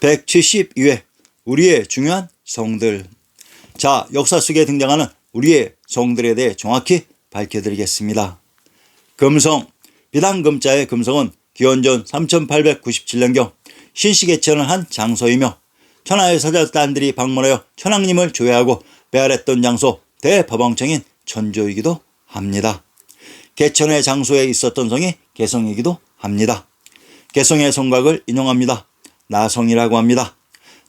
172회 우리의 중요한 성들. 자, 역사 속에 등장하는 우리의 성들에 대해 정확히 밝혀드리겠습니다. 금성, 비단금자의 금성은 기원전 3897년경 신시개천을 한 장소이며 천하의 사절단들이 방문하여 천왕님을 조회하고 배알했던 장소 대법왕청인 천조이기도 합니다. 개천의 장소에 있었던 성이 개성이기도 합니다. 개성의 성곽을 인용합니다. 나성이라고 합니다.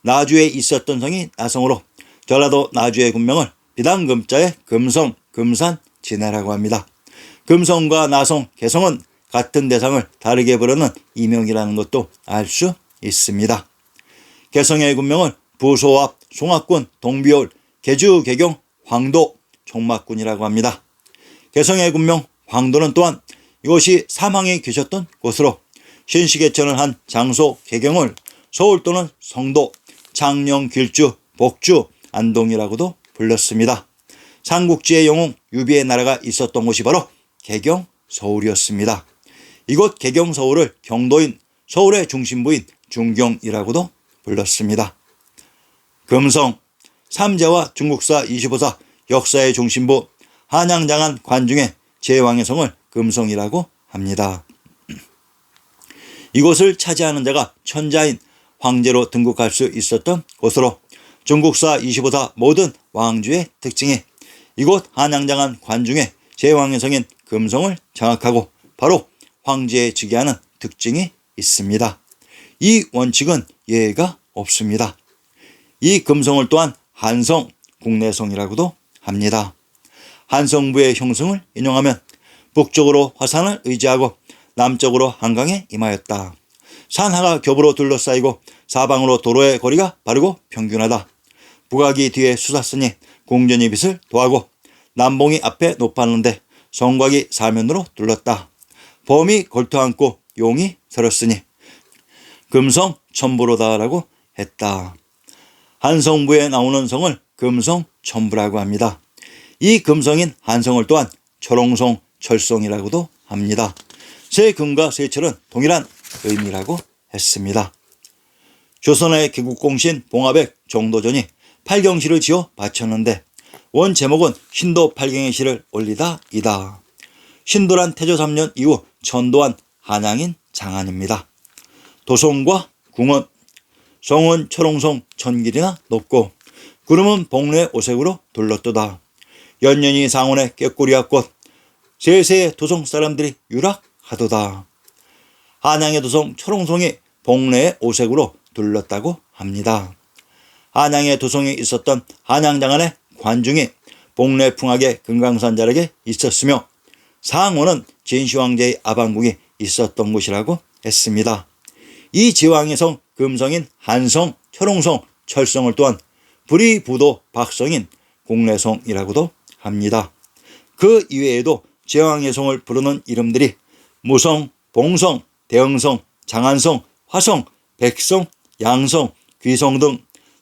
나주에 있었던 성이 나성으로 전라도 나주의 군명을 비단금자의 금성, 금산, 진해라고 합니다. 금성과 나성, 개성은 같은 대상을 다르게 부르는 이명이라는 것도 알 수 있습니다. 개성의 군명을 부소합, 송악군, 동비올, 개주, 개경, 황도, 총막군이라고 합니다. 개성의 군명 황도는 또한 이곳이 사망이 계셨던 곳으로 신시개천을 한 장소 개경을 서울 또는 성도, 창녕, 길주, 복주, 안동이라고도 불렀습니다. 삼국지의 영웅 유비의 나라가 있었던 곳이 바로 개경 서울이었습니다. 이곳 개경 서울을 경도인 서울의 중심부인 중경이라고도 불렀습니다. 금성, 삼재와 중국사 25사 역사의 중심부 한양장안 관중의 제왕의 성을 금성이라고 합니다. 이곳을 차지하는 자가 천자인 황제로 등극할 수 있었던 곳으로 중국사 25사 모든 왕주의 특징이 이곳 한양장안 관중의 제왕의 성인 금성을 장악하고 바로 황제에 즉위하는 특징이 있습니다. 이 원칙은 예외가 없습니다. 이 금성을 또한 한성, 국내성이라고도 합니다. 한성부의 형성을 인용하면 북쪽으로 화산을 의지하고 남쪽으로 한강에 임하였다. 산하가 겹으로 둘러싸이고 사방으로 도로의 거리가 바르고 평균하다. 북악이 뒤에 솟았으니 궁전이 빛을 도하고 남봉이 앞에 높았는데 성곽이 사면으로 둘렀다. 범이 걸터앉고 용이 설었으니 금성 첨부로다라고 했다. 한성부에 나오는 성을 금성 첨부라고 합니다. 이 금성인 한성을 또한 철옹성, 철성이라고도 합니다. 새 금과 새 철은 동일한 의미라고 했습니다. 조선의 개국공신 봉화백 정도전이 팔경시를 지어 바쳤는데 원 제목은 신도 팔경의 시를 올리다 이다. 신도란 태조 3년 이후 전도한 한양인 장안입니다. 도성과 궁은 성은 철옹성 천길이나 높고 구름은 복례 오색으로 둘렀도다. 연년이 상원의 꾀꼬리와 꽃 세세의 도성 사람들이 유락하도다. 한양의 도성 철옹성이 복례의 오색으로 둘렀다고 합니다. 한양의 도성에 있었던 한양장안의 관중이 복례 풍악의 금강산자락에 있었으며 상원은 진시황제의 아방궁이 있었던 곳이라고 했습니다. 이 제왕의 성 금성인 한성, 철옹성, 철성을 또한 불이부도 박성인 국내성이라고도 합니다. 그 이외에도 제왕의 성을 부르는 이름들이 무성, 봉성, 대흥성, 장안성, 화성, 백성, 양성, 귀성 등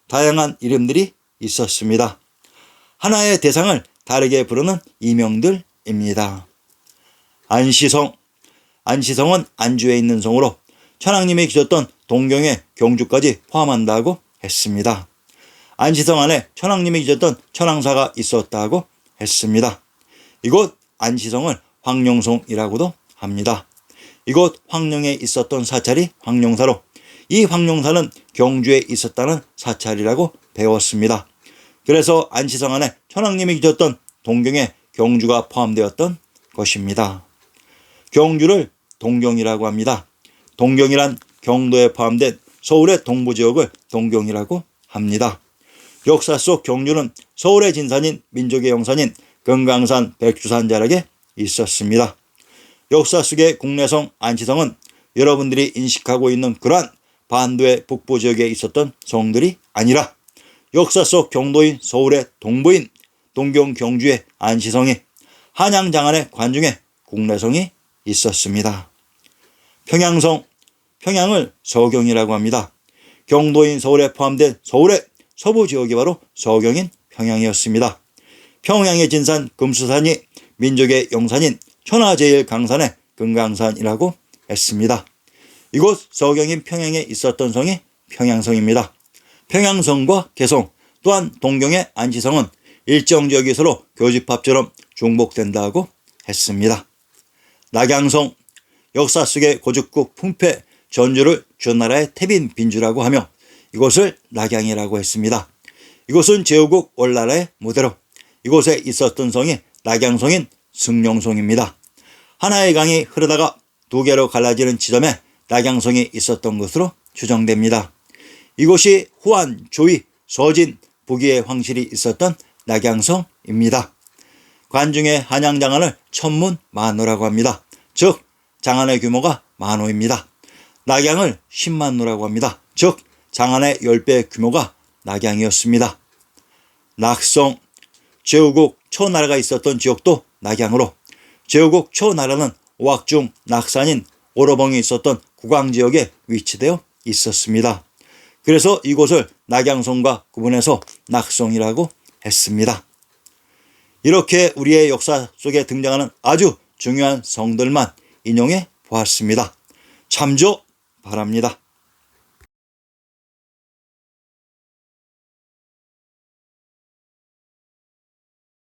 다양한 이름들이 있었습니다. 하나의 대상을 다르게 부르는 이명들입니다. 안시성, 안시성은 안주에 있는 성으로 천왕님이 계셨던 동경의 경주까지 포함한다고 했습니다. 안시성 안에 천왕님이 계셨던 천왕사가 있었다고 했습니다. 이곳 안시성을 황룡성이라고도 합니다. 이곳 황룡에 있었던 사찰이 황룡사로 이 황룡사는 경주에 있었다는 사찰이라고 배웠습니다. 그래서 안시성 안에 천왕님이 계셨던 동경에 경주가 포함되었던 것입니다. 경주를 동경이라고 합니다. 동경이란 경도에 포함된 서울의 동부지역을 동경이라고 합니다. 역사 속 경주는 서울의 진산인 민족의 영산인 금강산 백두산 자락에 있었습니다. 역사 속의 국내성 안시성은 여러분들이 인식하고 있는 그러한 반도의 북부 지역에 있었던 성들이 아니라 역사 속 경도인 서울의 동부인 동경 경주의 안시성이 한양장안의 관중에 국내성이 있었습니다. 평양성, 평양을 서경이라고 합니다. 경도인 서울에 포함된 서울의 서부 지역이 바로 서경인 평양이었습니다. 평양의 진산 금수산이 민족의 영산인 천하제일강산의 금강산이라고 했습니다. 이곳 서경인 평양에 있었던 성이 평양성입니다. 평양성과 개성 또한 동경의 안치성은 일정 지역이 서로 교집합처럼 중복된다고 했습니다. 낙양성, 역사 속의 고죽국 풍패 전주를 주나라의 태빈 빈주라고 하며 이곳을 낙양이라고 했습니다. 이곳은 제후국 월나라의 무대로 이곳에 있었던 성이 낙양성인 승룡성입니다. 하나의 강이 흐르다가 두 개로 갈라지는 지점에 낙양성이 있었던 것으로 추정됩니다. 이곳이 후한, 조이, 서진, 부기의 황실이 있었던 낙양성입니다. 관중의 한양장안을 천문만호라고 합니다. 즉 장안의 규모가 만호입니다. 낙양을 10만호라고 합니다. 즉 장안의 10배 규모가 낙양이었습니다. 낙성, 제후국 초나라가 있었던 지역도 낙양으로 제후국 초나라는 오악중 낙산인 오로봉이 있었던 구광지역에 위치되어 있었습니다. 그래서 이곳을 낙양성과 구분해서 낙성이라고 했습니다. 이렇게 우리의 역사 속에 등장하는 아주 중요한 성들만 인용해 보았습니다. 참조 바랍니다.